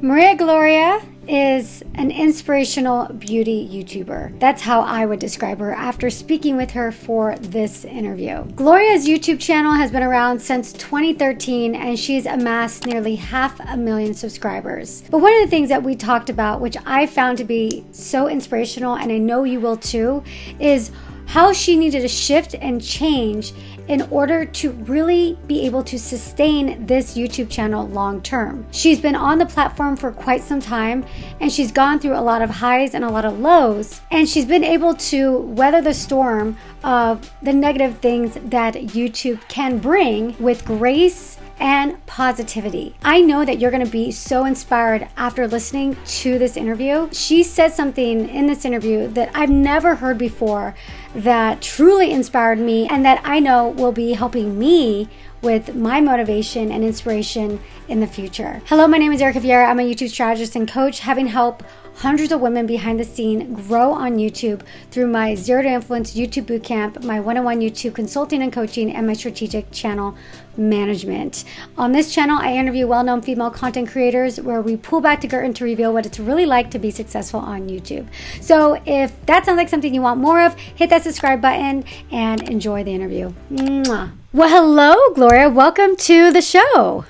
MariaaGloriaa is an inspirational beauty YouTuber. That's how I would describe her after speaking with her for this interview. Gloriaa's YouTube channel has been around since 2013 and she's amassed nearly 500,000 subscribers. But one of the things that we talked about, which I found to be so inspirational, and I know you will too, is how she needed to shift and change in order to really be able to sustain this YouTube channel long term. She's been on the platform for quite some time and she's gone through a lot of highs and a lot of lows, and she's been able to weather the storm of the negative things that YouTube can bring with grace and positivity. I know that you're going to be so inspired after listening to this interview. She said something in this interview that I've never heard before that truly inspired me and that I know will be helping me with my motivation and inspiration in the future. Hello, my name is Erika Vieira. I'm a YouTube strategist and coach, having helped hundreds of women behind the scene grow on YouTube through my Zero to Influence YouTube Bootcamp, my one-on-one YouTube consulting and coaching, and my strategic channel management. On this channel, I interview well-known female content creators where we pull back the curtain to reveal what it's really like to be successful on YouTube. So if that sounds like something you want more of, hit that subscribe button and enjoy the interview. Mwah. Well, hello, Gloriaa. Welcome to the show.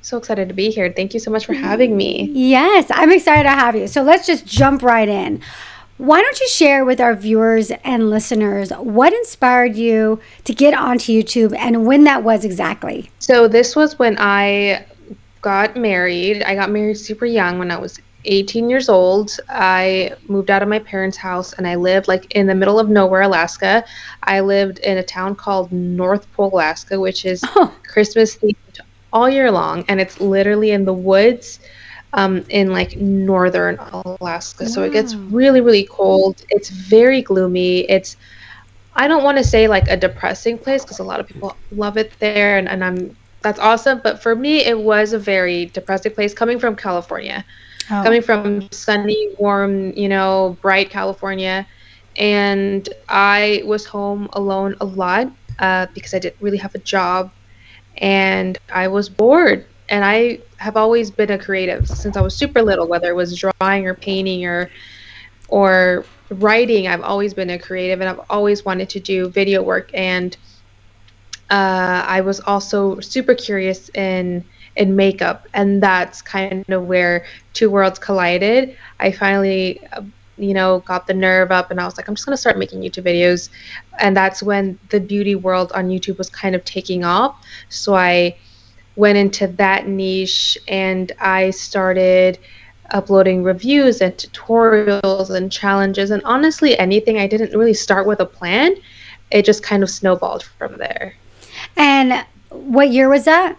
So excited to be here. Thank you so much for having me. Yes, I'm excited to have you. So let's just jump right in. Why don't you share with our viewers and listeners what inspired you to get onto YouTube and when that was exactly? So this was when I got married. I got married super young when I was 18 years old. I moved out of my parents' house and I lived like in the middle of nowhere, Alaska. I lived in a town called North Pole, Alaska, which is Christmas themed all year long, and it's literally in the woods in like northern Alaska. So it gets really, really cold. It's very gloomy. I don't want to say like a depressing place because a lot of people love it there, and that's awesome. But for me, it was a very depressing place coming from California, coming from sunny, warm, bright California. And I was home alone a lot because I didn't really have a job. And I was bored, and I have always been a creative since I was super little, whether it was drawing or painting or writing. I've always been a creative, and I've always wanted to do video work. And I was also super curious in makeup, and that's kind of where two worlds collided. I finally got the nerve up, and I was like, I'm just going to start making YouTube videos. And that's when the beauty world on YouTube was kind of taking off. So I went into that niche, and I started uploading reviews and tutorials and challenges, and honestly anything. I didn't really start with a plan. It just kind of snowballed from there. And what year was that?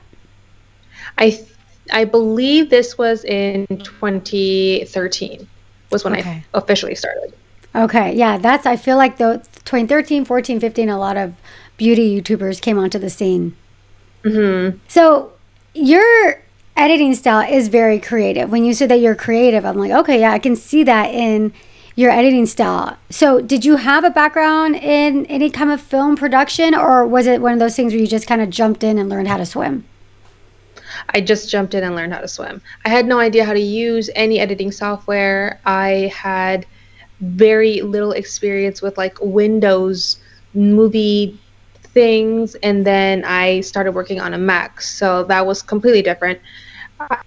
I believe this was in 2013 was when I officially started. Okay, yeah, I feel like 2013, 14, 15, a lot of beauty YouTubers came onto the scene. Mm-hmm. So your editing style is very creative. When you said that you're creative, I'm like, okay, yeah, I can see that in your editing style. So did you have a background in any kind of film production, or was it one of those things where you just kind of jumped in and learned how to swim? I just jumped in and learned how to swim. I had no idea how to use any editing software. I had very little experience with like Windows movie things, and then I started working on a Mac, so that was completely different.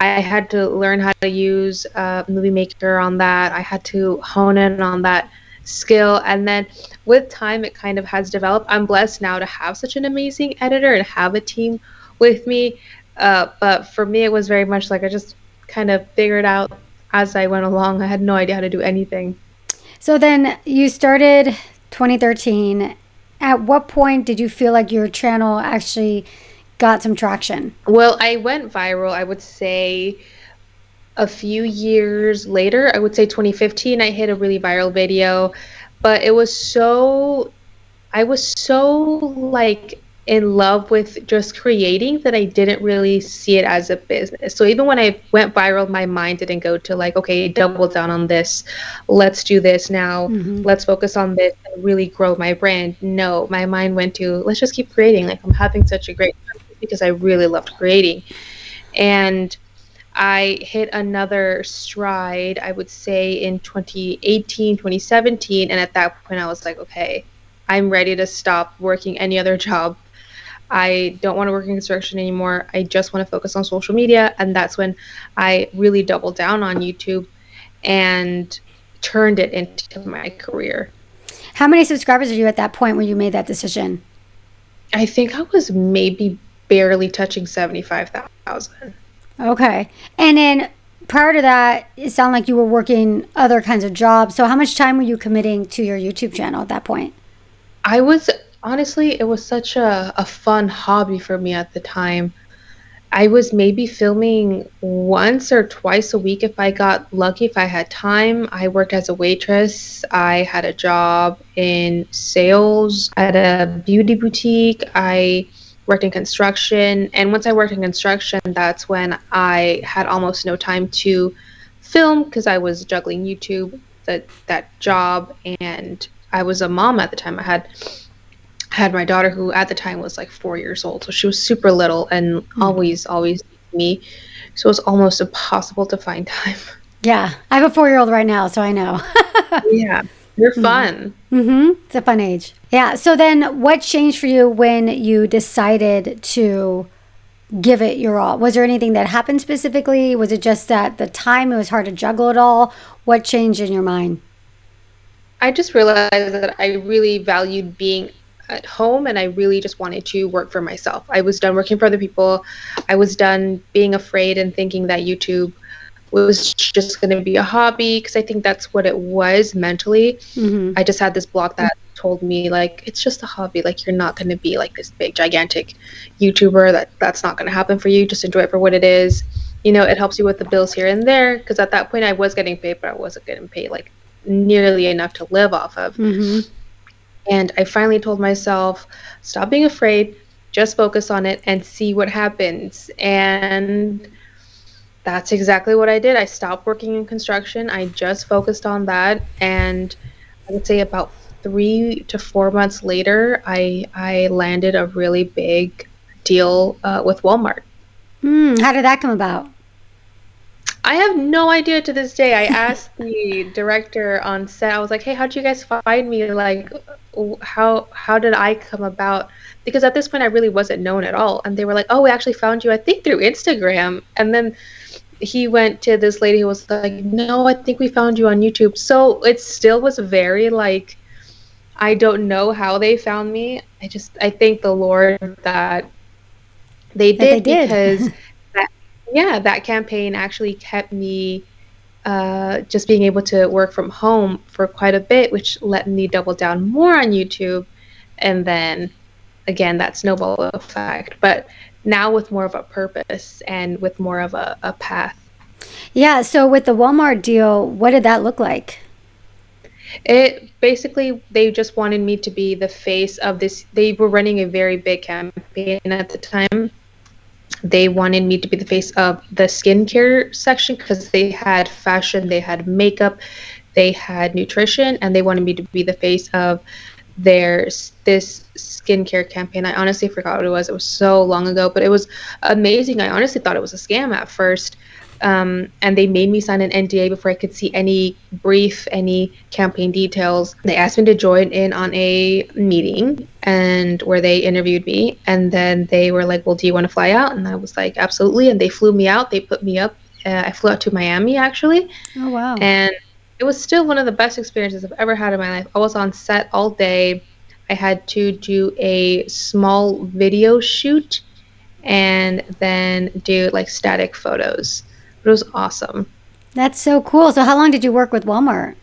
I had to learn how to use Movie Maker on that. I had to hone in on that skill, and then with time it kind of has developed. I'm blessed now to have such an amazing editor and have a team with me. But for me, it was very much like I just kind of figured out as I went along. I had no idea how to do anything. So then you started 2013. At what point did you feel like your channel actually got some traction? Well, I went viral, I would say a few years later. I would say 2015, I hit a really viral video. But I was so like in love with just creating that I didn't really see it as a business. So even when I went viral, my mind didn't go to like, okay, double down on this. Let's do this now. Mm-hmm. Let's focus on this and really grow my brand. No, my mind went to, let's just keep creating. Like, I'm having such a great time because I really loved creating. And I hit another stride, I would say, in 2018, 2017. And at that point, I was like, okay, I'm ready to stop working any other job. I don't want to work in construction anymore. I just want to focus on social media. And that's when I really doubled down on YouTube and turned it into my career. How many subscribers are you at that point where you made that decision? I think I was maybe barely touching 75,000. Okay. And then prior to that, it sounded like you were working other kinds of jobs. So how much time were you committing to your YouTube channel at that point? I was honestly, it was such a fun hobby for me at the time. I was maybe filming once or twice a week if I got lucky, if I had time. I worked as a waitress. I had a job in sales at a beauty boutique. I worked in construction. And once I worked in construction, that's when I had almost no time to film because I was juggling YouTube, that job, and I was a mom at the time. I had my daughter, who at the time was like 4 years old, so she was super little and always me. So it was almost impossible to find time. Yeah. I have a 4-year-old right now, so I know. Yeah, they're fun. It's a fun age. Yeah. So then what changed for you when you decided to give it your all? Was there anything that happened specifically? Was it just that the time it was hard to juggle it all? What changed in your mind? I just realized that I really valued being at home and I really just wanted to work for myself. I was done working for other people. I was done being afraid and thinking that YouTube was just going to be a hobby, because I think that's what it was mentally. I just had this block that told me, like, it's just a hobby. Like, you're not going to be like this big gigantic YouTuber. That's not going to happen for you. Just enjoy it for what it is. You know, it helps you with the bills here and there, because at that point I was getting paid, but I wasn't getting paid like nearly enough to live off of. And I finally told myself, stop being afraid, just focus on it and see what happens. And that's exactly what I did. I stopped working in construction. I just focused on that. And I would say about 3 to 4 months later, I landed a really big deal with Walmart. How did that come about? I have no idea to this day. I asked the director on set. I was like, "Hey, how'd you guys find me? Like, how did I come about?" Because at this point, I really wasn't known at all. And they were like, "Oh, we actually found you, I think, through Instagram." And then he went to this lady who was like, "No, I think we found you on YouTube." So it still was very like, I don't know how they found me. I thank the Lord that they did, because that campaign actually kept me just being able to work from home for quite a bit, which let me double down more on YouTube. And then again, that snowball effect, but now with more of a purpose and with more of a path. Yeah. So with the Walmart deal, what did that look like? It basically, they just wanted me to be the face of this. They were running a very big campaign at the time. They wanted me to be the face of the skincare section, because they had fashion, they had makeup, they had nutrition, and they wanted me to be the face of this skincare campaign. I honestly forgot what it was. It was so long ago, but it was amazing. I honestly thought it was a scam at first. And they made me sign an NDA before I could see any campaign details. They asked me to join in on a meeting, and where they interviewed me, and then they were like, "Well, do you want to fly out?" And I was like, "Absolutely." And they flew me out. They put me up. I flew out to Miami, actually. Oh, wow. And it was still one of the best experiences I've ever had in my life. I was on set all day. I had to do a small video shoot and then do like static photos. It was awesome. That's so cool. So how long did you work with Walmart?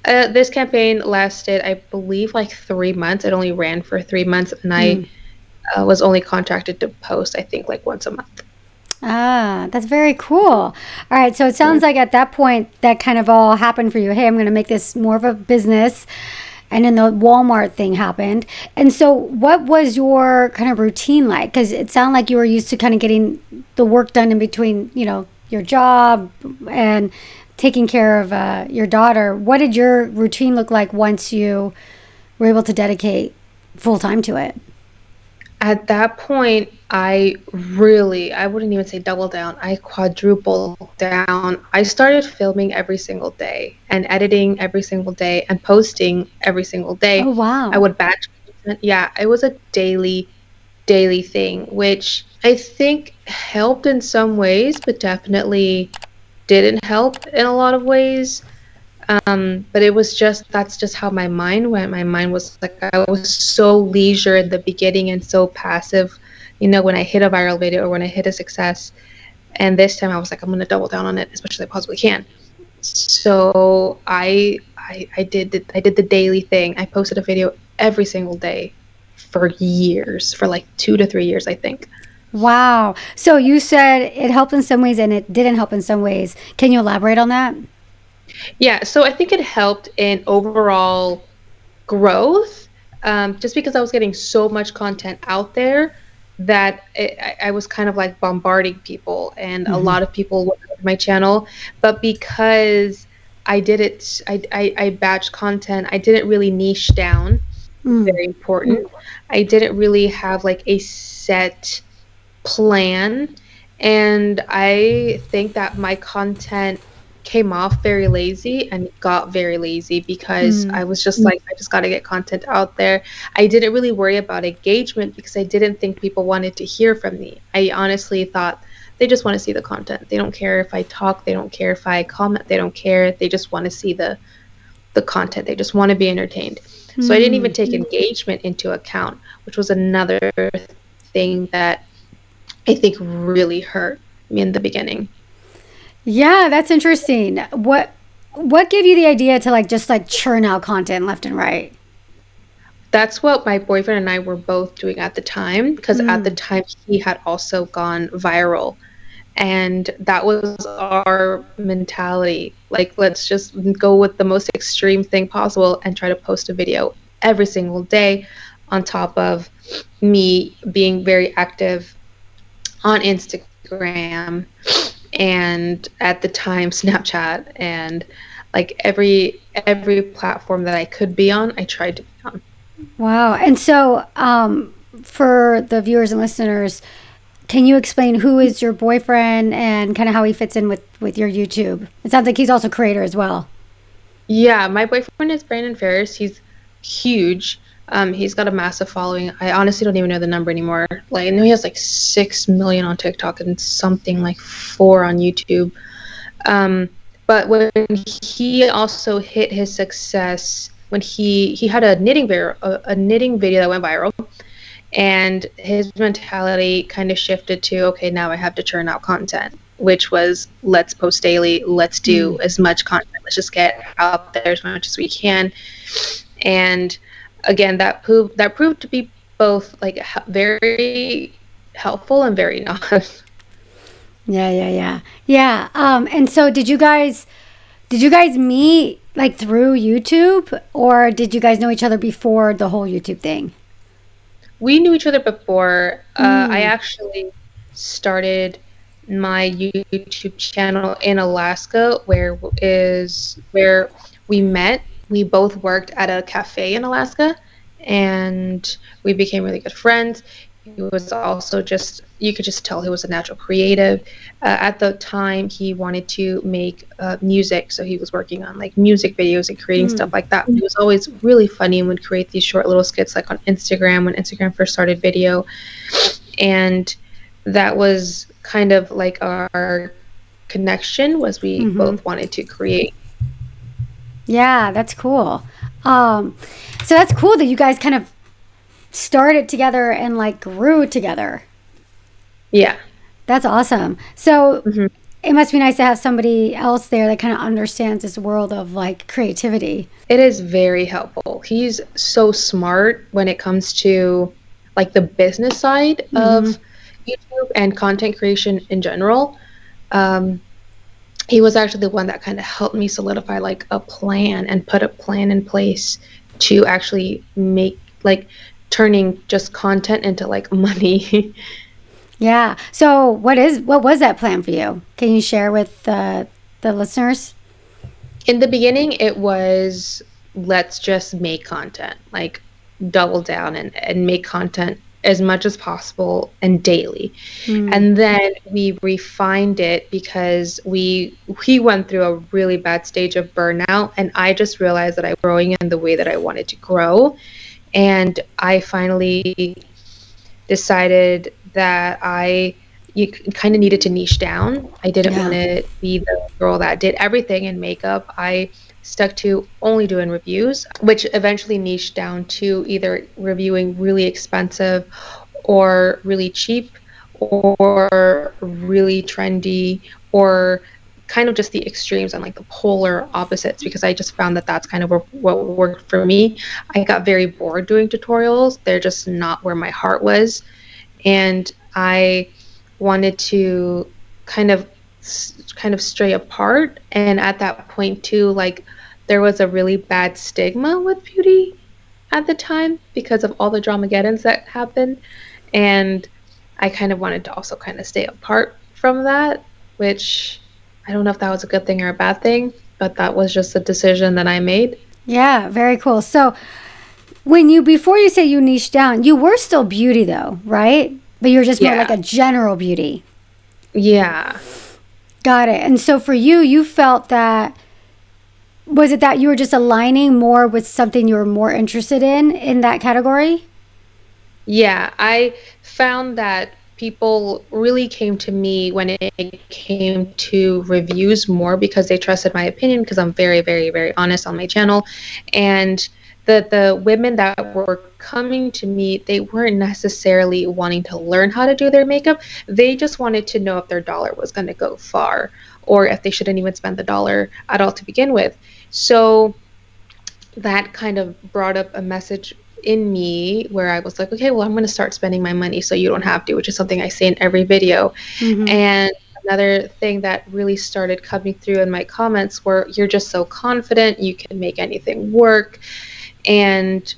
This campaign lasted, I believe, like 3 months. It only ran for 3 months, and I was only contracted to post, I think, like once a month. Ah, that's very cool. All right. So it sounds like at that point that kind of all happened for you. Hey, I'm going to make this more of a business. And then the Walmart thing happened. And so what was your kind of routine like? Because it sounded like you were used to kind of getting the work done in between, your job and taking care of your daughter. What did your routine look like once you were able to dedicate full time to it? At that point, I wouldn't even say double down, I quadrupled down. I started filming every single day and editing every single day and posting every single Oh, day. I wow. would batch content. Yeah, it was a daily thing, which I think helped in some ways, but definitely didn't help in a lot of ways. But it was that's just how my mind went. My mind was like, I was so leisure in the beginning and so passive, when I hit a viral video or when I hit a success. And this time I was like, I'm gonna double down on it as much as I possibly can. So I did the daily thing. I posted a video every single day for years, for like 2 to 3 years, I think. Wow. So you said it helped in some ways and it didn't help in some ways. Can you elaborate on that? Yeah, so I think it helped in overall growth, just because I was getting so much content out there that I was kind of like bombarding people, and a Mm-hmm. lot of people would come to my channel. But because I did it, I batched content, I didn't really niche down. Mm. Very important. I didn't really have like a set plan. And I think that my content came off very lazy and got very lazy because Mm. I was just like, I just got to get content out there. I didn't really worry about engagement because I didn't think people wanted to hear from me. I honestly thought they just want to see the content. They don't care if I talk, they don't care if I comment, they don't care. They just want to see the content. They just want to be entertained. So I didn't even Mm. take engagement into account, which was another thing that I think really hurt me in the beginning. Yeah, that's interesting. What gave you the idea to like just like churn out content left and right? That's what my boyfriend and I were both doing at the time, because at the Mm. time he had also gone viral. And that was our mentality. Like, let's just go with the most extreme thing possible and try to post a video every single day, on top of me being very active on Instagram and at the time Snapchat, and like every platform that I could be on, I tried to be on. Wow. And so, for the viewers and listeners, can you explain who is your boyfriend and kind of how he fits in with your YouTube? It sounds like he's also a creator as well. Yeah, my boyfriend is Farris. He's huge. He's got a massive following. I honestly don't even know the number anymore. Like, I know he has like 6 million on TikTok and something like 4 on YouTube. Um, but when he also hit his success, when he had a knitting video that went viral, and his mentality kind of shifted to, okay, now I have to churn out content, which was, let's post daily, let's do Mm. as much content, let's just get out there as much as we can. And again, that proved to be both like very helpful and very not. Yeah, yeah, yeah. Yeah. And so did you guys meet like through YouTube or did you guys know each other before the whole YouTube thing? We knew each other before. I Mm. actually started my YouTube channel in Alaska, where we met. We both worked at a cafe in Alaska, and we became really good friends. He was also just, you could just tell he was a natural creative. At the time, he wanted to make music, so he was working on like music videos and creating stuff Mm. like that. He was always really funny and would create these short little skits like on Instagram, when Instagram first started video. And that was kind of like our connection, was we Mm-hmm. both wanted to create. Yeah, that's cool. Um, so that's cool that you guys kind of started together and like grew together. Yeah. That's awesome. So hmm it must be nice to have somebody else there that kind of understands this world of like creativity. It is very helpful. He's so smart when it comes to like the business side Mm-hmm. of YouTube and content creation in general. Um, he was actually the one that kind of helped me solidify like a plan and put a plan in place to actually make like turning just content into like money. Yeah. So what was that plan for you? Can you share with the listeners? In the beginning, it was, let's just make content, like double down and make content as much as possible and daily. Mm. And then we refined it because we went through a really bad stage of burnout, and I just realized that I was growing in the way that I wanted to grow. And I finally decided that you kind of needed to niche down. I didn't want to be the girl that did everything in makeup. I stuck to only doing reviews, which eventually niched down to either reviewing really expensive or really cheap or really trendy, or kind of just the extremes and like the polar opposites, because I just found that that's kind of what worked for me. I got very bored doing tutorials. They're just not where my heart was. And I wanted to kind of stray apart. And at that point too, like, there was a really bad stigma with beauty at the time because of all the Dramageddons that happened. And I kind of wanted to also kind of stay apart from that, which I don't know if that was a good thing or a bad thing, but that was just a decision that I made. Yeah, very cool. So before you say you niched down, you were still beauty though, right? But you're just more like a general beauty. Yeah. Got it. And so for you, you felt that, was it that you were just aligning more with something you were more interested in that category? Yeah, I found that people really came to me when it came to reviews more because they trusted my opinion, because I'm very, very, very honest on my channel. And the women that were coming to me, they weren't necessarily wanting to learn how to do their makeup. They just wanted to know if their dollar was going to go far, or if they shouldn't even spend the dollar at all to begin with. So that kind of brought up a message in me where I was like, okay, well, I'm going to start spending my money so you don't have to, which is something I say in every video. Mm-hmm. And another thing that really started coming through in my comments were, you're just so confident, you can make anything work. And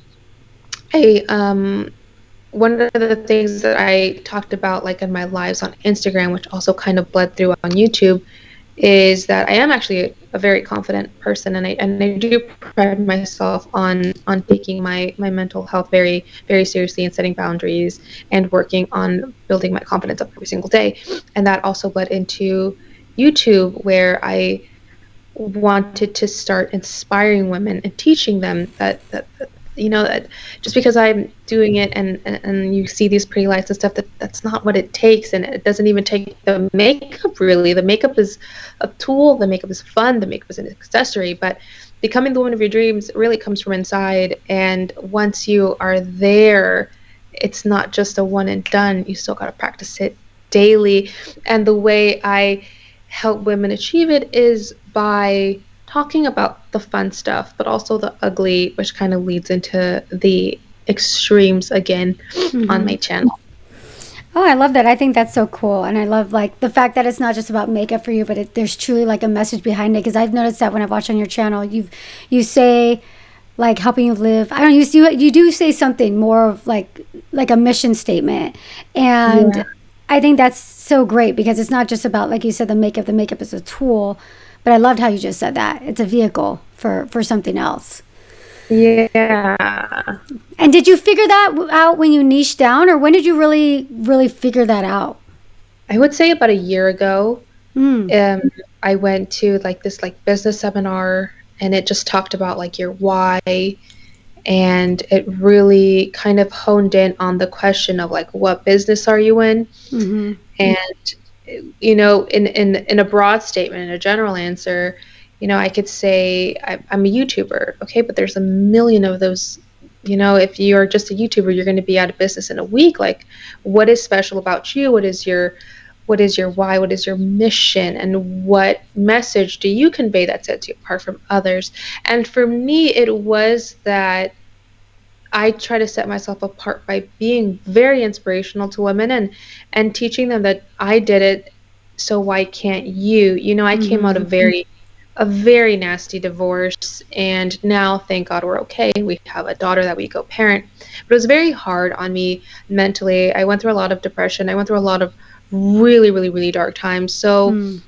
one of the things that I talked about, like in my lives on Instagram, which also kind of bled through on YouTube, is that I am actually a very confident person, and I do pride myself on taking my mental health very, very seriously, and setting boundaries and working on building my confidence up every single day. And that also led into YouTube, where I wanted to start inspiring women and teaching them that that just because I'm doing it and you see these pretty lights and stuff, that's not what it takes. And it doesn't even take the makeup, really. The makeup is a tool, the makeup is fun, the makeup is an accessory, but becoming the woman of your dreams really comes from inside. And once you are there, it's not just a one and done. You still got to practice it daily. And the way I help women achieve it is by talking about the fun stuff, but also the ugly, which kind of leads into the extremes again on my channel. Oh, I love that. I think that's so cool. And I love like the fact that it's not just about makeup for you, but there's truly like a message behind it. Because I've noticed that when I watch on your channel, you say like helping you live. I don't know, you do say something more of like a mission statement. And I think that's so great because it's not just about, like you said, the makeup. The makeup is a tool. But I loved how you just said that. It's a vehicle for something else. Yeah. And did you figure that out when you niched down, or when did you really, really figure that out? I would say about a year ago. I went to like this like business seminar, and it just talked about like your why. And it really kind of honed in on the question of like, what business are you in? Mm-hmm. And in a broad statement, in a general answer, I could say I'm a YouTuber. Okay, but there's a million of those. If you're just a YouTuber, you're going to be out of business in a week. Like, what is special about you? What is your why? What is your mission? And what message do you convey that sets you apart from others? And for me, it was that I try to set myself apart by being very inspirational to women and teaching them that I did it, so why can't you? I came out of a very nasty divorce, and now, thank God, we're okay. We have a daughter that we co-parent. But it was very hard on me mentally. I went through a lot of depression. I went through a lot of really, really, really dark times. So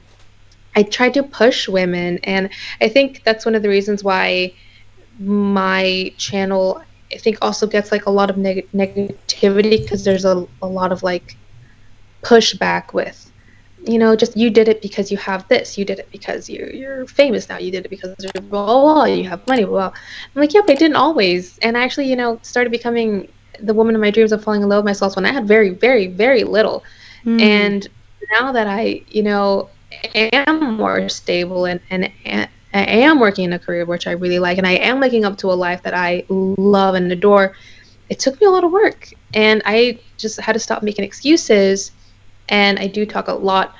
I tried to push women, and I think that's one of the reasons why my channel I think also gets like a lot of negativity because there's a lot of like pushback with, just you did it because you have this, you did it because you're famous now, you did it because you're blah, blah, blah, you have money, blah, blah. I'm like, yeah, but I didn't always. And I actually, started becoming the woman of my dreams of falling in love with myself when I had very, very, very little. And now that I, am more stable and I am working in a career which I really like, and I am waking up to a life that I love and adore, it took me a lot of work. And I just had to stop making excuses. And I do talk a lot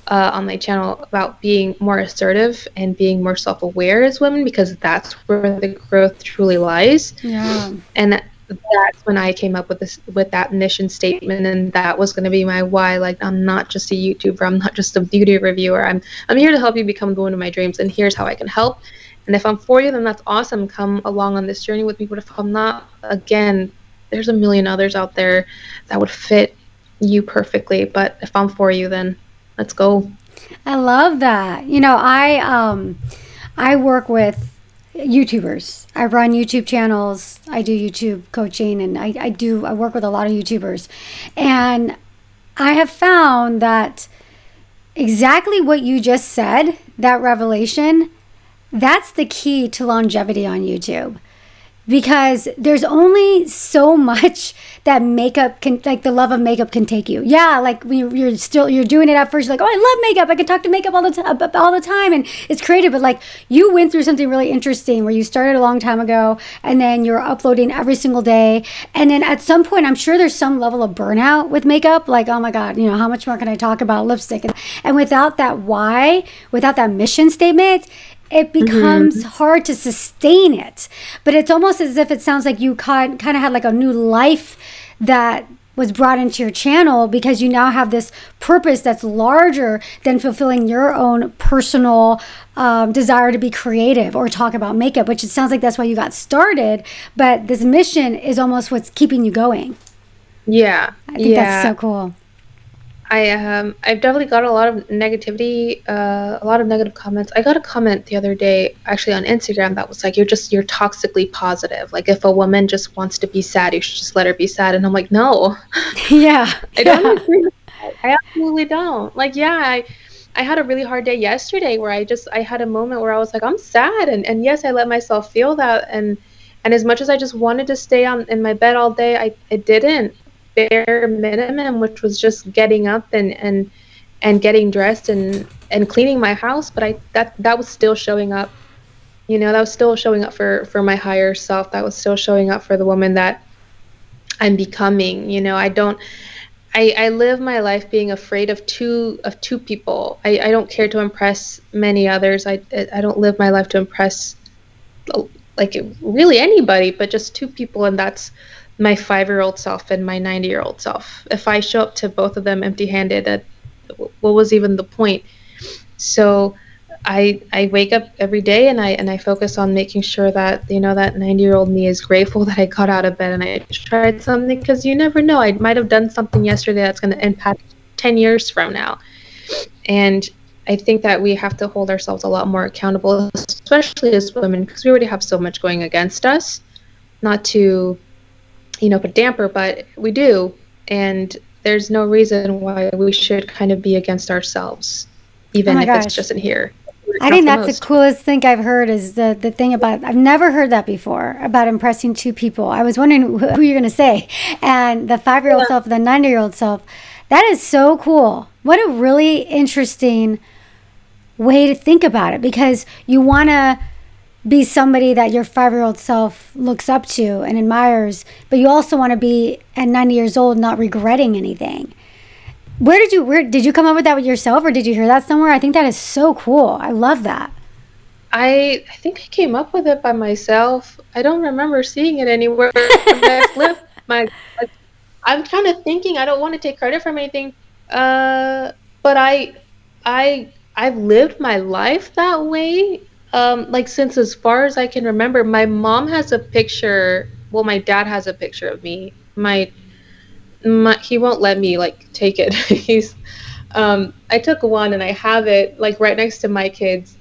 on my channel about being more assertive and being more self-aware as women, because that's where the growth truly lies. Yeah. And that's when I came up with that mission statement, and that was going to be my why. Like, I'm not just a YouTuber, I'm not just a beauty reviewer. I'm here to help you become the woman of my dreams, and here's how I can help. And if I'm for you, then that's awesome. Come along on this journey with me. But if I'm not, again, there's a million others out there that would fit you perfectly. But if I'm for you, then let's go. I love that. I work with YouTubers. I run YouTube channels. I do YouTube coaching, and I work with a lot of YouTubers. And I have found that exactly what you just said, that revelation, that's the key to longevity on YouTube. Because there's only so much that makeup can, like the love of makeup can take you. Yeah, like when you're doing it at first, you're like, oh, I love makeup. I can talk to makeup all the time, and it's creative. But like, you went through something really interesting where you started a long time ago, and then you're uploading every single day, and then at some point, I'm sure there's some level of burnout with makeup. Like, oh my God, how much more can I talk about lipstick? And without that why, without that mission statement, it becomes hard to sustain it. But it's almost as if it sounds like you kind of had like a new life that was brought into your channel, because you now have this purpose that's larger than fulfilling your own personal desire to be creative or talk about makeup, which it sounds like that's why you got started. But this mission is almost what's keeping you going. Yeah. I think that's so cool. I've definitely got a lot of negativity, a lot of negative comments. I got a comment the other day, actually on Instagram, that was like, you're toxically positive. Like, if a woman just wants to be sad, you should just let her be sad. And I'm like, no. Yeah. I don't agree with that. I absolutely don't. Like, yeah, I had a really hard day yesterday where I had a moment where I was like, I'm sad. And yes, I let myself feel that. And as much as I just wanted to stay in my bed all day, I didn't. Bare minimum, which was just getting up and getting dressed and cleaning my house. But that was still showing up, that was still showing up for my higher self. That was still showing up for the woman that I'm becoming. I live my life being afraid of two people. I don't care to impress many others. I don't live my life to impress like really anybody, but just two people, and that's my 5-year-old self and my 90-year-old self. If I show up to both of them empty-handed, what was even the point? So I wake up every day and I focus on making sure that that 90-year-old me is grateful that I got out of bed and I tried something, because you never know, I might have done something yesterday that's going to impact 10 years from now. And I think that we have to hold ourselves a lot more accountable, especially as women, because we already have so much going against us. Not to put a damper, but we do. And there's no reason why we should kind of be against ourselves, even if it's just in here. I think that's the coolest thing I've heard, is the thing about, I've never heard that before, about impressing two people. I was wondering who you're going to say. And the 5-year-old self, the 90-year-old self, that is so cool. What a really interesting way to think about it, because you want to be somebody that your 5-year-old self looks up to and admires, but you also want to be at 90 years old not regretting anything. Where did you come up with that with yourself, or did you hear that somewhere? I think that is so cool. I love that. I think I came up with it by myself. I don't remember seeing it anywhere. I'm kind of thinking, I don't want to take credit from anything, but I've lived my life that way. Like, since as far as I can remember. My mom has a picture. Well, my dad has a picture of me. He won't let me take it. I took one and I have it right next to my kids.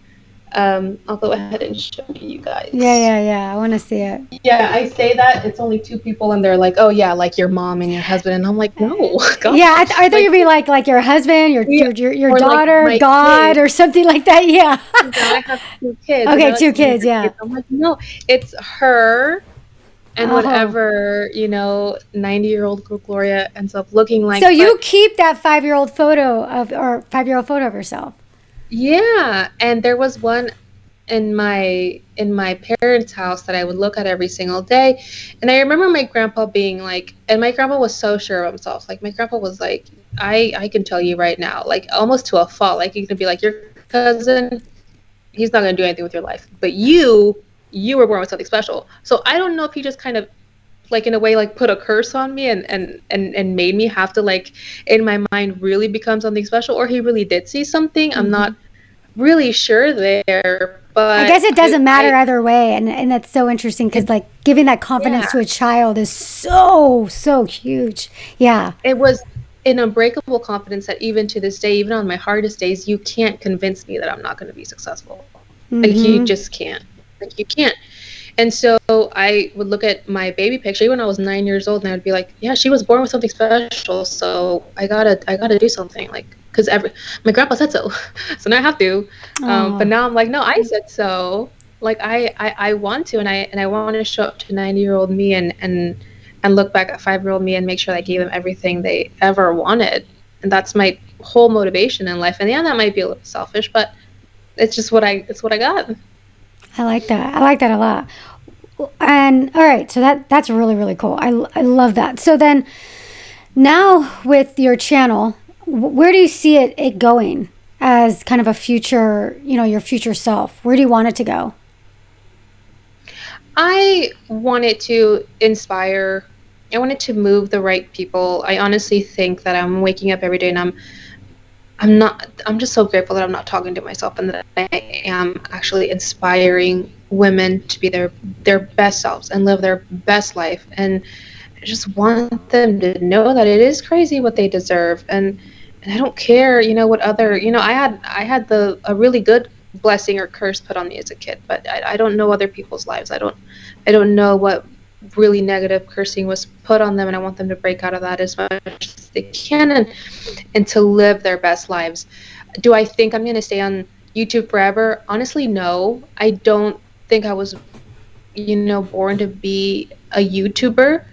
I'll go ahead and show you guys. Yeah. I want to see it. Yeah, I say that it's only two people, and they're like, "Oh yeah, like your mom and your husband," and I'm like, "No, God, Yeah, I thought like, you'd be like your husband, yeah, your or like daughter, my God, kids." or something like that. Yeah. Now I have two kids, and Okay, they're like, two "One of kids. your Yeah. kids." I'm like, "No, it's her." And Oh, whatever, 90-year-old Gloria ends up looking so like. you But keep that 5-year-old photo of or 5-year-old photo of yourself? yeah, and there was one in my parents' house that I would look at every single day. And I remember my grandpa being like, and my grandpa was so sure of himself. Like my grandpa was like, I can tell you right now, like almost to a fault. Like he could be like, your cousin, he's not gonna do anything with your life. But you were born with something special. So I don't know if he just kind of like in a way like put a curse on me and made me have to like in my mind really become something special, or he really did see something. I'm Hmm. not really sure there, I but guess it doesn't matter I either way, and that's so interesting because it like giving that yeah, confidence to a child is so huge. Yeah. it was an unbreakable confidence that even to this day, even on my hardest days, you can't convince me that I'm not going to be successful. Like you Hmm. just can't. Like you can't. And so I would look at my baby picture even when I was 9 years old, and I would be like, yeah, she was born with something special, so I gotta do something, like because every my grandpa said so, so now I have to. But Oh, now I'm like, no, I said so. Like I want to, and I want to show up to 90-year-old me and look back at 5-year-old me and make sure I gave them everything they ever wanted. And that's my whole motivation in life. And yeah, that might be a little selfish, but it's what I got. I like that. I like that a lot. And all right, so that's really cool. I love that. So then now with your channel, where do you see it going as kind of a future, your future self? Where do you want it to go? I wanted to inspire. I wanted to move the right people. I honestly think that I'm waking up every day and I'm not I'm just so grateful that I'm not talking to myself and that I am actually inspiring women to be their best selves and live their best life. And I just want them to know that it is crazy what they deserve. And I don't care, what other, I had the a really good blessing or curse put on me as a kid, but I don't know other people's lives. I don't know what really negative cursing was put on them, and I want them to break out of that as much as they can and to live their best lives. Do I think I'm going to stay on YouTube forever? Honestly, no. I don't think I was, born to be a YouTuber,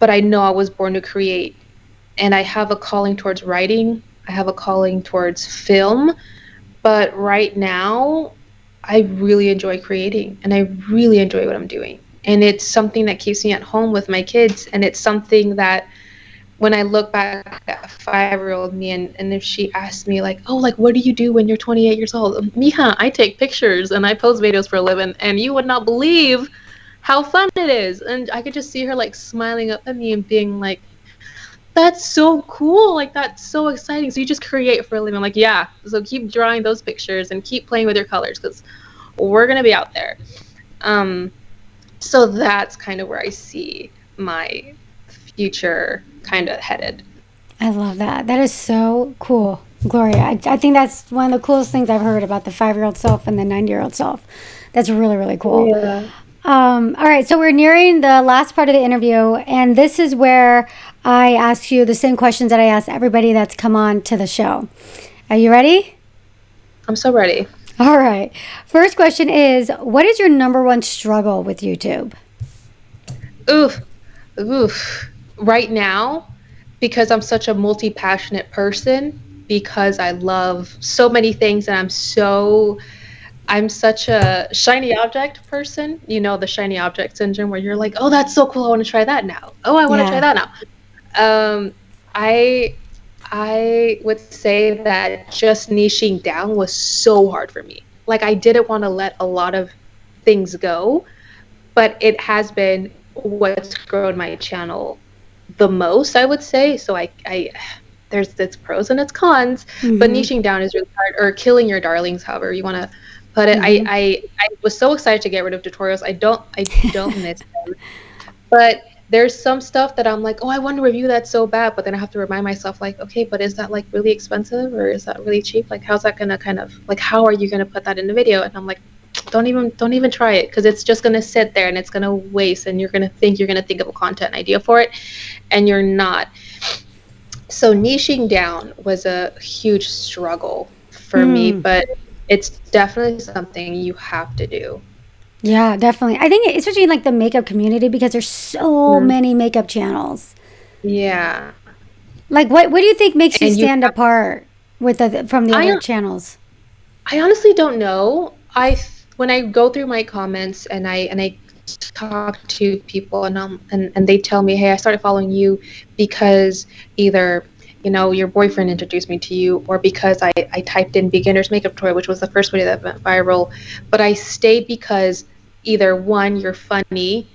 but I know I was born to create. And I have a calling towards writing. I have a calling towards film. But right now, I really enjoy creating and I really enjoy what I'm doing. And it's something that keeps me at home with my kids. And it's something that when I look back at 5-year-old me, and if she asked me like, oh, like what do you do when you're 28 years old? Mija, I take pictures and I post videos for a living, and you would not believe how fun it is. And I could just see her like smiling up at me and being like, that's so cool, like that's so exciting. So you just create for a living. I'm like, yeah, so keep drawing those pictures and keep playing with your colors because we're gonna be out there. um so that's kind of where I see my future kind of headed. I love that. That is so cool, Gloria. I think that's one of the coolest things I've heard about the 5-year-old self and the 90-year-old self. That's really cool. Yeah. All right, so we're nearing the last part of the interview, and this is where I ask you the same questions that I ask everybody that's come on to the show. Are you ready? I'm so ready. All right. First question is, what is your number one struggle with YouTube? Oof. Oof. Right now, because I'm such a multi-passionate person, because I love so many things, and I'm such a shiny object person, the shiny object syndrome, where you're like, oh, that's so cool, I want to try that now. Oh, I want to try Yeah. that now. Um, I I would say that just niching down was so hard for me. Like I didn't want to let a lot of things go, but it has been what's grown my channel the most, I would say. So I there's its pros and its cons, but Mm-hmm. niching down is really hard, or killing your darlings, however you want to put it. I was so excited to get rid of tutorials. I don't miss them, but there's some stuff that I'm like, oh, I want to review that so bad, but then I have to remind myself like, okay, but is that like really expensive or is that really cheap? Like, how's that gonna kind of like, how are you gonna put that in the video? And I'm like, don't even try it, because it's just gonna sit there and it's gonna waste, and you're gonna think of a content idea for it, and you're not. So niching down was a huge struggle for me, but it's definitely something you have to do. Yeah, definitely. I think especially in like the makeup community, because there's so many makeup channels. Yeah. Like what do you think makes you And stand apart with from the other channels? I honestly don't know. When I go through my comments and I talk to people, and they tell me, hey, I started following you because either your boyfriend introduced me to you, or because I typed in beginner's makeup tutorial, which was the first video that went viral. But I stayed because either one, you're funny,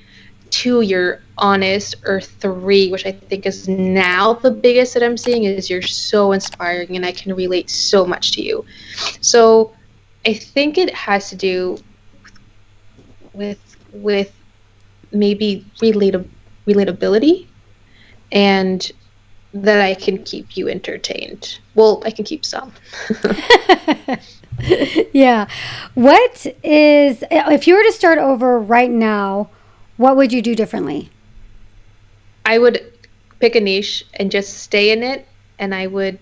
two, you're honest, or three, which I think is now the biggest that I'm seeing, is you're so inspiring and I can relate so much to you. So I think it has to do with maybe relatability, and that I can keep you entertained. Well, I can keep some. Yeah. If you were to start over right now, what would you do differently? I would pick a niche and just stay in it, and I wouldn't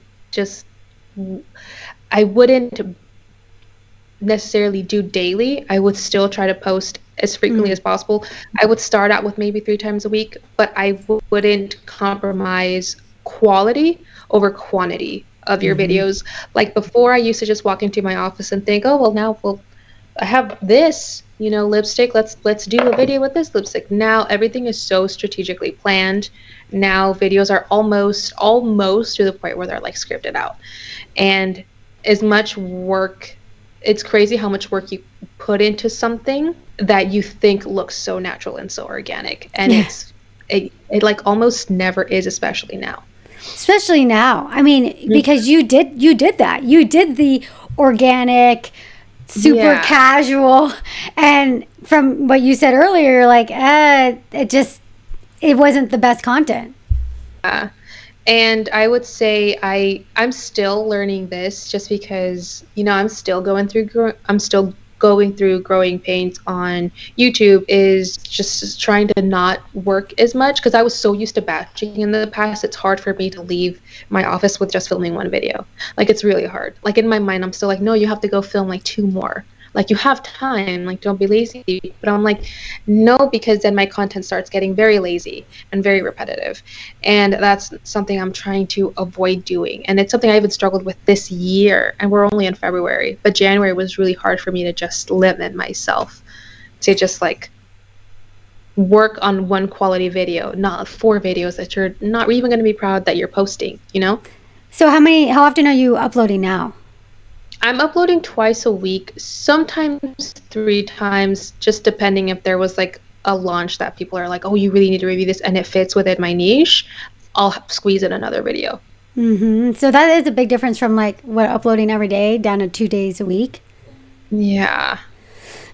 necessarily do daily. I would still try to post as frequently as possible. I would start out with maybe 3 times a week, but I wouldn't compromise quality over quantity of your videos. Like before, I used to just walk into my office and think, oh, well, I have this, lipstick. Let's do a video with this lipstick. Now everything is so strategically planned. Now videos are almost to the point where they're like scripted out. And as much work, it's crazy how much work you put into something that you think looks so natural and so organic. And it like almost never is, especially now. Especially now. I mean, because you did that. You did the organic, super casual, and from what you said earlier, you're like, it wasn't the best content. And I would say I'm still learning this, just because I'm still going through growing pains on YouTube, is just trying to not work as much, because I was so used to batching in the past. It's hard for me to leave my office with just filming one video. Like, it's really hard. Like, in my mind, I'm still like, no, you have to go film like 2 more. Like, you have time, like, don't be lazy. But I'm like, no, because then my content starts getting very lazy and very repetitive. And that's something I'm trying to avoid doing. And it's something I even struggled with this year. And we're only in February. But January was really hard for me to just limit myself to just like work on one quality video, not 4 videos that you're not even going to be proud that you're posting, So how often are you uploading now? I'm uploading twice a week, sometimes 3 times, just depending if there was like a launch that people are like, oh, you really need to review this, and it fits within my niche, I'll squeeze in another video. So that is a big difference from like uploading every day down to 2 days a week. Yeah.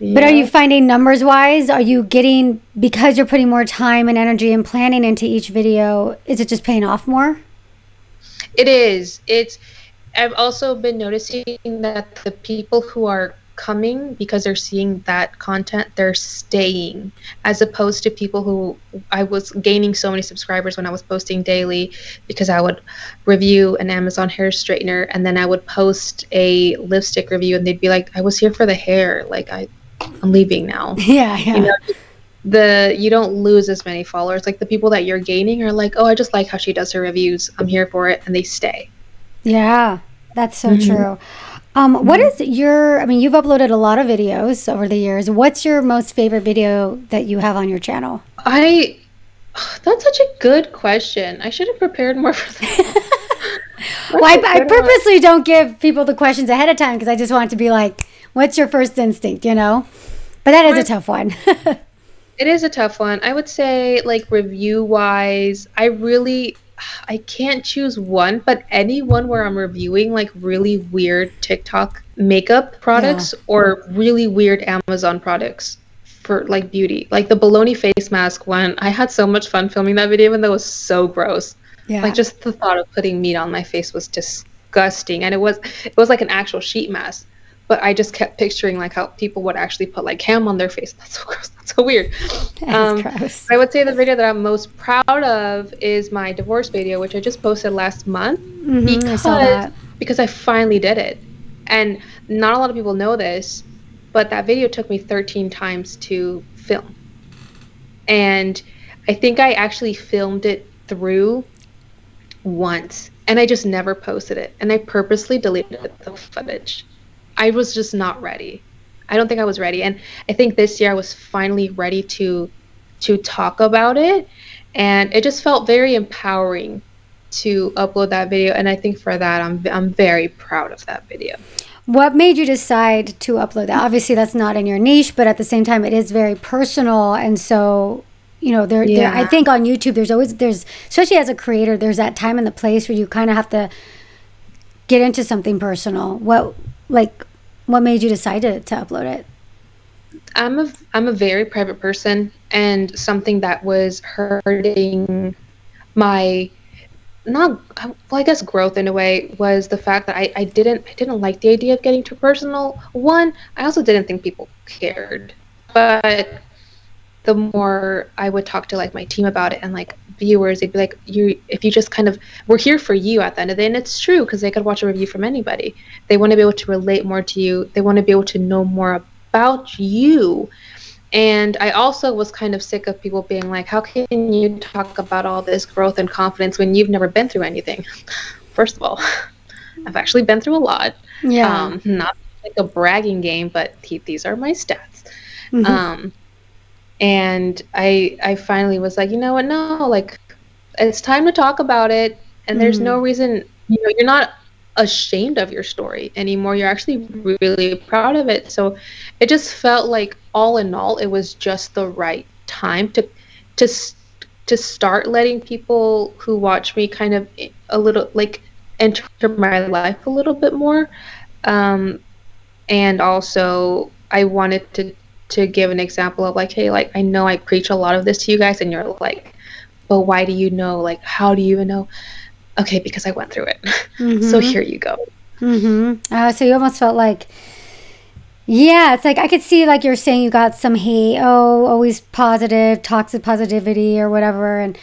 But are you finding numbers wise, are you getting, because you're putting more time and energy and planning into each video, is it just paying off more? It is. I've also been noticing that the people who are coming because they're seeing that content, they're staying, as opposed to people who, I was gaining so many subscribers when I was posting daily, because I would review an Amazon hair straightener and then I would post a lipstick review and they'd be like, I was here for the hair, like I'm leaving now. Yeah. You don't lose as many followers. Like, the people that you're gaining are like, oh, I just like how she does her reviews, I'm here for it, and they stay. Yeah, that's so true. What is you've uploaded a lot of videos over the years. What's your most favorite video that you have on your channel? That's such a good question. I should have prepared more for that. Well, I purposely don't give people the questions ahead of time, because I just want it to be like, what's your first instinct, But that is a tough one. It is a tough one. I would say, like, review-wise, I can't choose one, but any one where I'm reviewing like really weird TikTok makeup products or really weird Amazon products for like beauty. Like the baloney face mask one, I had so much fun filming that video, even though it was so gross. Yeah. Like just the thought of putting meat on my face was disgusting. And it was like an actual sheet mask. But I just kept picturing like how people would actually put like ham on their face. That's so gross. That's so weird. That's gross. I would say the video that I'm most proud of is my divorce video, which I just posted last month. I saw that. Because I finally did it. And not a lot of people know this, but that video took me 13 times to film. And I think I actually filmed it through once, and I just never posted it. And I purposely deleted the footage. I was just not ready. I don't think I was ready. And I think this year I was finally ready to talk about it. And it just felt very empowering to upload that video. And I think for that, I'm very proud of that video. What made you decide to upload that? Obviously, that's not in your niche, but at the same time, it is very personal. And so, you know, there I think on YouTube, there's especially as a creator, there's that time and the place where you kind of have to get into something personal. What made you decide to upload it? I'm a very private person, and something that was hurting my I guess growth in a way was the fact that I didn't like the idea of getting too personal. One, I also didn't think people cared, but the more I would talk to like my team about it and like viewers, they'd be like, if you just kind of, we're here for you at the end of the day. And it's true, because they could watch a review from anybody. They want to be able to relate more to you. They want to be able to know more about you. And I also was kind of sick of people being like, how can you talk about all this growth and confidence when you've never been through anything? First of all, I've actually been through a lot. Yeah. Not like a bragging game, but these are my stats. Mm-hmm. And I finally was like, you know what? No, like, it's time to talk about it. And there's no reason, you're not ashamed of your story anymore. You're actually really proud of it. So it just felt like, all in all, it was just the right time to start letting people who watch me kind of a little like enter my life a little bit more. And also I wanted to give an example of like, hey, like, I know I preach a lot of this to you guys, and you're like, but why do you know? Like, how do you even know? Okay, because I went through it. So here you go. So you almost felt like, yeah, it's like I could see like you're saying you got some hate. Oh, always positive, toxic positivity or whatever. And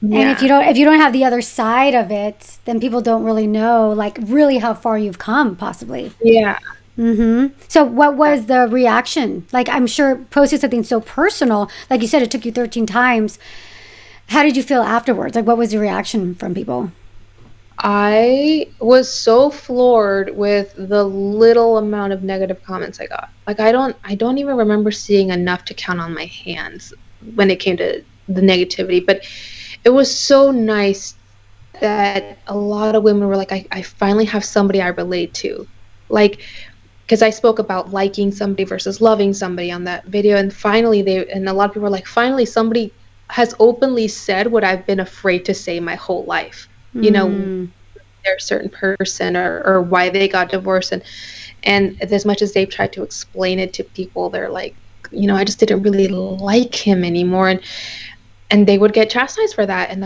if you don't have the other side of it, then people don't really know like really how far you've come, possibly. Yeah. So what was the reaction? Like, I'm sure posting something so personal, like you said, it took you 13 times. How did you feel afterwards? Like, what was the reaction from people? I was so floored with the little amount of negative comments I got. Like, I don't even remember seeing enough to count on my hands when it came to the negativity. But it was so nice that a lot of women were like, I finally have somebody I relate to. Like, because I spoke about liking somebody versus loving somebody on that video. And finally, a lot of people were like, finally, somebody has openly said what I've been afraid to say my whole life. You know, they're a certain person or why they got divorced. And as much as they've tried to explain it to people, they're like, I just didn't really like him anymore. And they would get chastised for that. And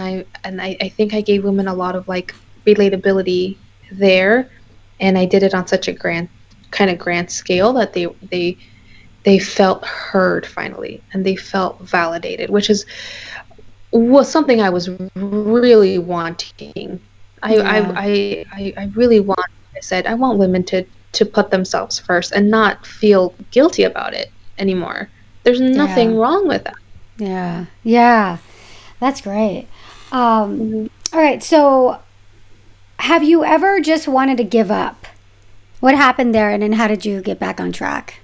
I think I gave women a lot of like relatability there. And I did it on such a grand scale that they felt heard finally, and they felt validated, which was something I was really wanting. I really want, I said, I want women to put themselves first and not feel guilty about it anymore. There's nothing wrong with that. Yeah. That's great. All right. So have you ever just wanted to give up? What happened there, and then how did you get back on track?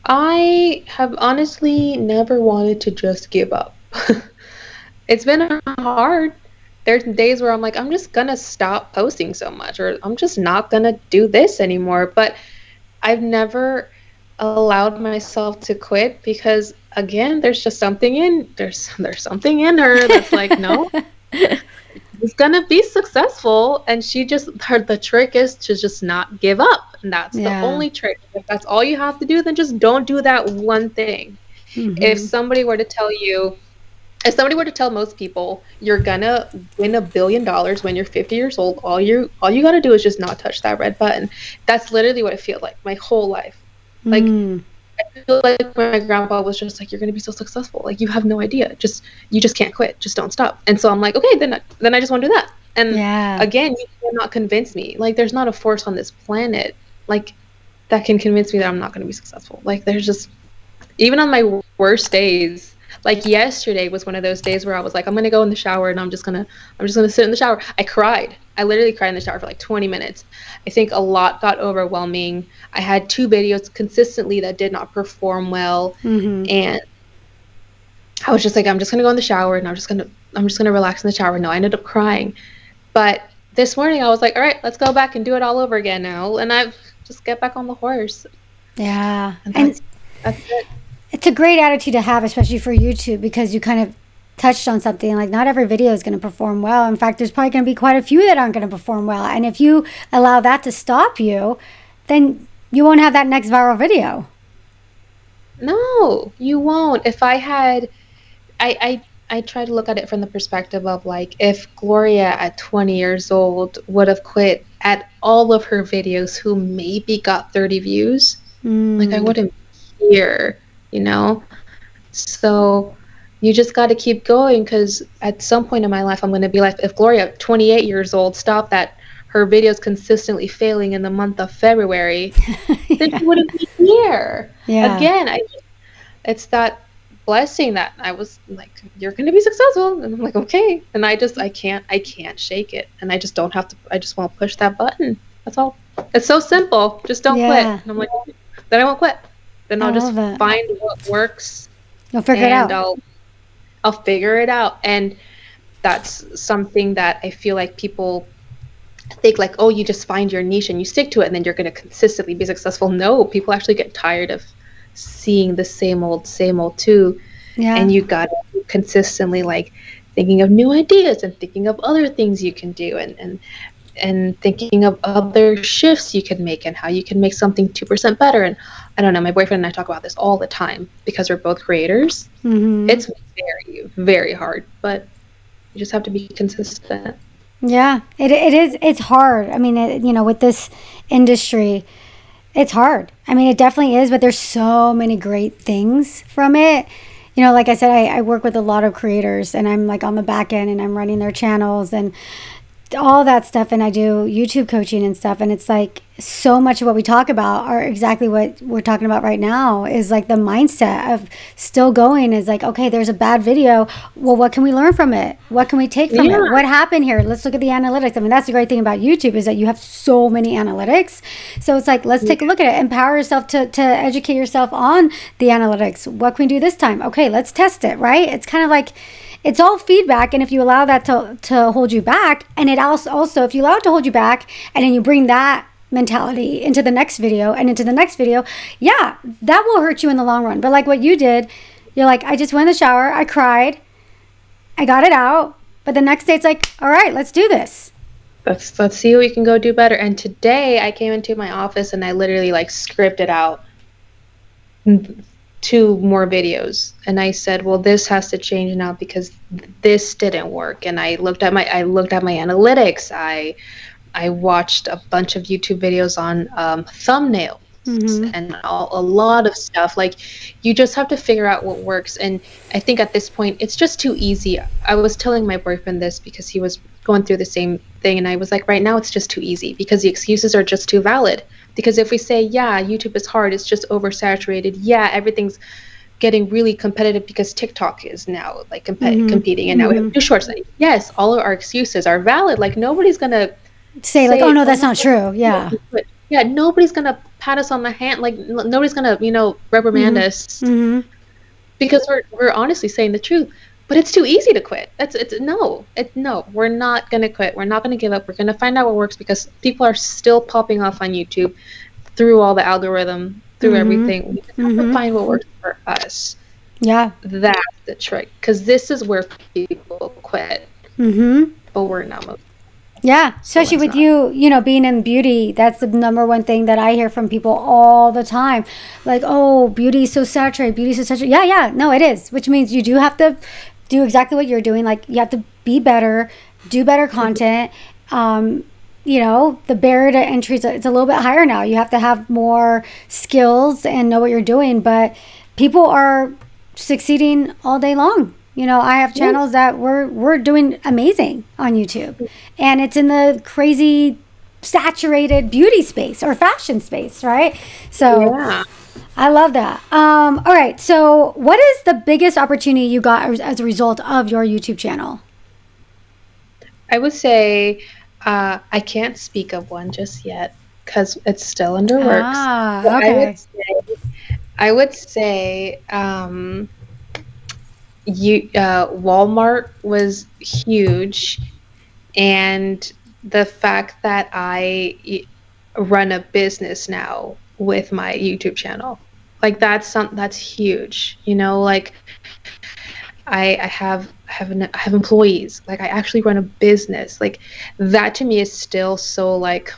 I have honestly never wanted to just give up. It's been hard. There's days where I'm like, I'm just gonna stop posting so much, or I'm just not gonna do this anymore. But I've never allowed myself to quit, because again, there's something in her that's like, no, it's gonna be successful. And the trick is to just not give up, and that's the only trick. If that's all you have to do, then just don't do that one thing. If somebody were to tell you, if somebody were to tell most people you're gonna win $1 billion when you're 50 years old, all you gotta do is just not touch that red button. That's literally what it feels like my whole life. Like, I feel like my grandpa was just like, you're gonna be so successful. Like, you have no idea. You just can't quit. Just don't stop. And so I'm like, okay, then I just want to do that. And again, you cannot convince me. Like, there's not a force on this planet like that can convince me that I'm not gonna be successful. Like, there's just, even on my worst days, like yesterday was one of those days where I was like, I'm gonna go in the shower and I'm just gonna sit in the shower. I cried. I literally cried in the shower for like 20 minutes. I think a lot got overwhelming. I had 2 videos consistently that did not perform well, and I was just like, I'm just gonna go in the shower and I'm just gonna relax in the shower. No, I ended up crying. But this morning I was like, all right, let's go back and do it all over again now, and I've just get back on the horse. Yeah, and that's it. It's a great attitude to have, especially for YouTube, because you kind of touched on something like not every video is going to perform well. In fact, there's probably going to be quite a few that aren't going to perform well. And if you allow that to stop you, then you won't have that next viral video. No, you won't. If I had, I try to look at it from the perspective of like, if Gloria at 20 years old would have quit at all of her videos who maybe got 30 views, like I wouldn't be here. You know, so you just got to keep going, because at some point in my life I'm going to be like, if Gloria, 28 years old, stopped at her videos consistently failing in the month of February, then she wouldn't be here. Again, it's that blessing that I was like, you're going to be successful, and I'm like, okay, and I can't shake it, and I just don't have to. I just won't push that button. That's all. It's so simple. Just don't quit. And I'm like, then I won't quit. Then I'll just find what works. You'll figure it out. I'll figure it out. And that's something that I feel like people think like, oh, you just find your niche and you stick to it and then you're going to consistently be successful. No, people actually get tired of seeing the same old too. And you got to consistently like thinking of new ideas and thinking of other things you can do, and thinking of other shifts you can make and how you can make something 2% better. And I don't know, my boyfriend and I talk about this all the time because we're both creators. It's very, very hard, but you just have to be consistent. Yeah, it is. It's hard. I mean, with this industry, it's hard. I mean, it definitely is, but there's so many great things from it. Like I said, I work with a lot of creators, and I'm like on the back end and I'm running their channels and all that stuff, and I do YouTube coaching and stuff, and it's like so much of what we talk about are exactly what we're talking about right now, is like the mindset of still going, is like, okay, there's a bad video, well, what can we learn from it? What can we take from it? What happened here? Let's look at the analytics. I mean, that's the great thing about YouTube, is that you have so many analytics. So it's like, let's take a look at it. Empower yourself to educate yourself on the analytics. What can we do this time? Okay, let's test it, right? It's kind of like, it's all feedback, and if you allow that to hold you back, and it also if you allow it to hold you back, and then you bring that mentality into the next video and into the next video, that will hurt you in the long run. But like what you did, you're like, I just went in the shower, I cried, I got it out, but the next day it's like, all right, let's do this. Let's see what we can go do better. And today I came into my office and I literally like scripted out 2 more videos, and I said, well, this has to change now because this didn't work. And I looked at my analytics. I watched a bunch of YouTube videos on thumbnails and a lot of stuff. Like, you just have to figure out what works. And I think at this point it's just too easy. I was telling my boyfriend this because he was going through the same thing, and I was like, right now it's just too easy because the excuses are just too valid. Because if we say, YouTube is hard, it's just oversaturated, everything's getting really competitive because TikTok is now like competing, and now we have new shorts. Yes, all of our excuses are valid. Like, nobody's gonna say like, oh no, that's not true. Nobody's gonna pat us on the hand. Like, nobody's gonna reprimand us because we're honestly saying the truth. But it's too easy to quit. No, we're not going to quit. We're not going to give up. We're going to find out what works, because people are still popping off on YouTube through all the algorithm, through everything. We just have to find what works for us. Yeah. That's the trick, because this is where people quit. But we're not. Yeah, especially with you, being in beauty. That's the number one thing that I hear from people all the time. Like, oh, beauty is so saturated. Beauty is so saturated. Yeah, yeah. No, it is. Which means you do have to do exactly what you're doing. Like, you have to be better, do better content. The barrier to entry is it's a little bit higher now. You have to have more skills and know what you're doing. But people are succeeding all day long. I have channels that we're doing amazing on YouTube, and it's in the crazy saturated beauty space or fashion space, right? So I love that. All right. So what is the biggest opportunity you got as a result of your YouTube channel? I would say I can't speak of one just yet because it's still under works. Okay. I would say Walmart was huge, and the fact that I run a business now with my YouTube channel, like that's huge. Like I have employees. Like I actually run a business. Like that to me is still so like,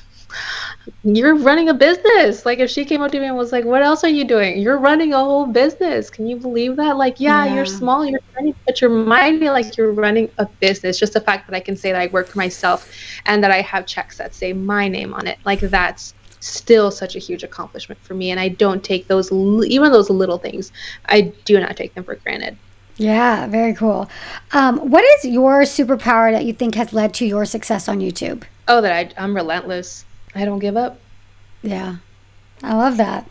you're running a business. Like if she came up to me and was like, what else are you doing? You're running a whole business. Can you believe that? Like, yeah. You're small, you're tiny, but you're mighty, like you're running a business. Just the fact that I can say that I work for myself and that I have checks that say my name on it. Like that's still such a huge accomplishment for me. And I don't take even those little things, I do not take them for granted. Yeah, very cool. What is your superpower that you think has led to your success on YouTube? Oh, that I'm relentless. I don't give up. Yeah, I love that.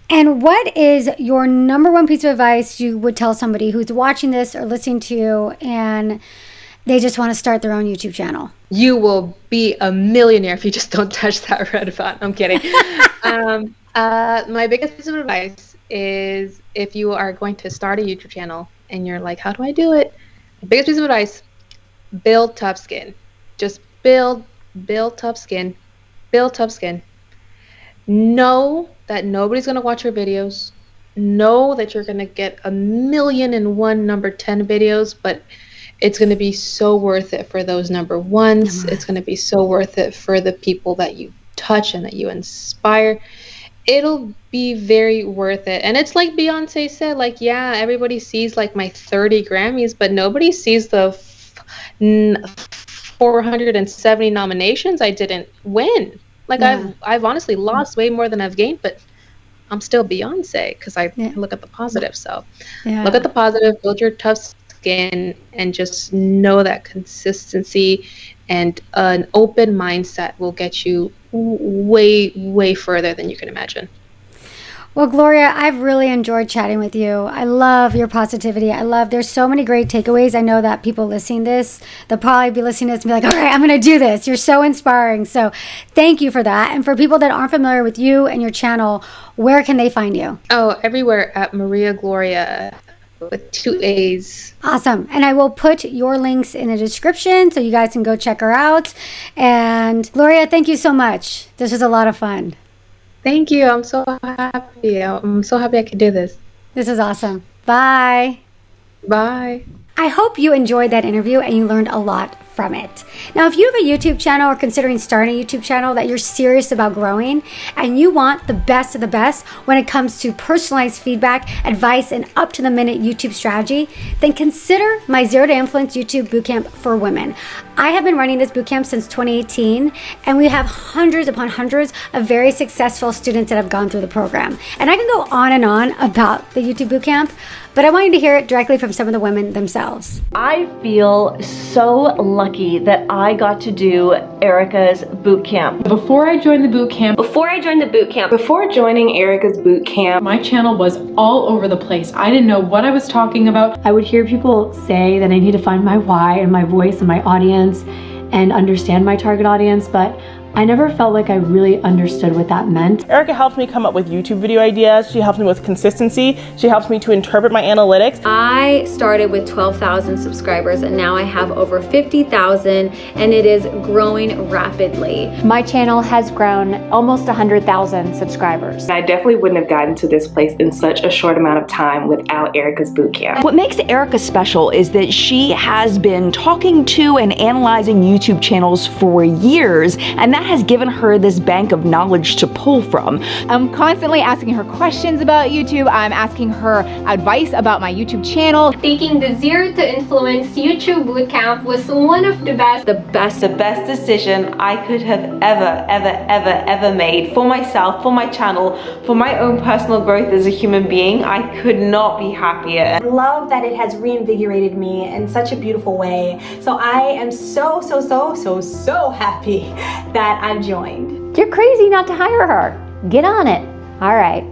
And what is your number one piece of advice you would tell somebody who's watching this or listening to you and they just want to start their own YouTube channel? You will be a millionaire if you just don't touch that red button. I'm kidding. My biggest piece of advice is if you are going to start a YouTube channel and you're like, how do I do it? The biggest piece of advice, build tough skin. Just build tough skin. Build tough skin. Know that nobody's going to watch your videos. Know that you're going to get 1,000,001 number 10 videos, but it's going to be so worth it for those number ones. It's going to be so worth it for the people that you touch and that you inspire. It'll be very worth it. And it's like Beyonce said, like, yeah, everybody sees like my 30 Grammys, but nobody sees the 470 nominations I didn't win. Like I've honestly lost way more than I've gained, but I'm still Beyonce because I look at the positive. So look at the positive, build your tough skin, and just know that consistency and an open mindset will get you way, way further than you can imagine. Well, Gloria, I've really enjoyed chatting with you. I love your positivity. There's so many great takeaways. I know that people listening to this, they'll probably be listening to this and be like, all right, I'm going to do this. You're so inspiring. So thank you for that. And for people that aren't familiar with you and your channel, where can they find you? Oh, everywhere at MariaaGloriaa with 2 A's. Awesome. And I will put your links in the description so you guys can go check her out. And Gloria, thank you so much. This was a lot of fun. Thank you. I'm so happy. I'm so happy I could do this. This is awesome. Bye. Bye. I hope you enjoyed that interview and you learned a lot from it. Now, if you have a YouTube channel or considering starting a YouTube channel that you're serious about growing and you want the best of the best when it comes to personalized feedback, advice, and up-to-the-minute YouTube strategy, then consider my Zero to Influence YouTube Bootcamp for Women. I have been running this bootcamp since 2018, and we have hundreds upon hundreds of very successful students that have gone through the program. And I can go on and on about the YouTube Bootcamp, but I want you to hear it directly from some of the women themselves. I feel so lucky that I got to do Erika's bootcamp. Before I joined the bootcamp, Before joining Erika's bootcamp, my channel was all over the place. I didn't know what I was talking about. I would hear people say that I need to find my why and my voice and my audience and understand my target audience, but I never felt like I really understood what that meant. Erika helped me come up with YouTube video ideas. She helped me with consistency. She helps me to interpret my analytics. I started with 12,000 subscribers and now I have over 50,000 and it is growing rapidly. My channel has grown almost 100,000 subscribers. I definitely wouldn't have gotten to this place in such a short amount of time without Erika's bootcamp. What makes Erika special is that she has been talking to and analyzing YouTube channels for years, and that has given her this bank of knowledge to pull from. I'm constantly asking her questions about YouTube. I'm asking her advice about my YouTube channel. Taking the Zero to Influence YouTube Bootcamp was one of the best decision I could have ever made for myself, for my channel, for my own personal growth as a human being. I could not be happier. I love that it has reinvigorated me in such a beautiful way. So I am so happy that I've joined. You're crazy not to hire her. Get on it. All right.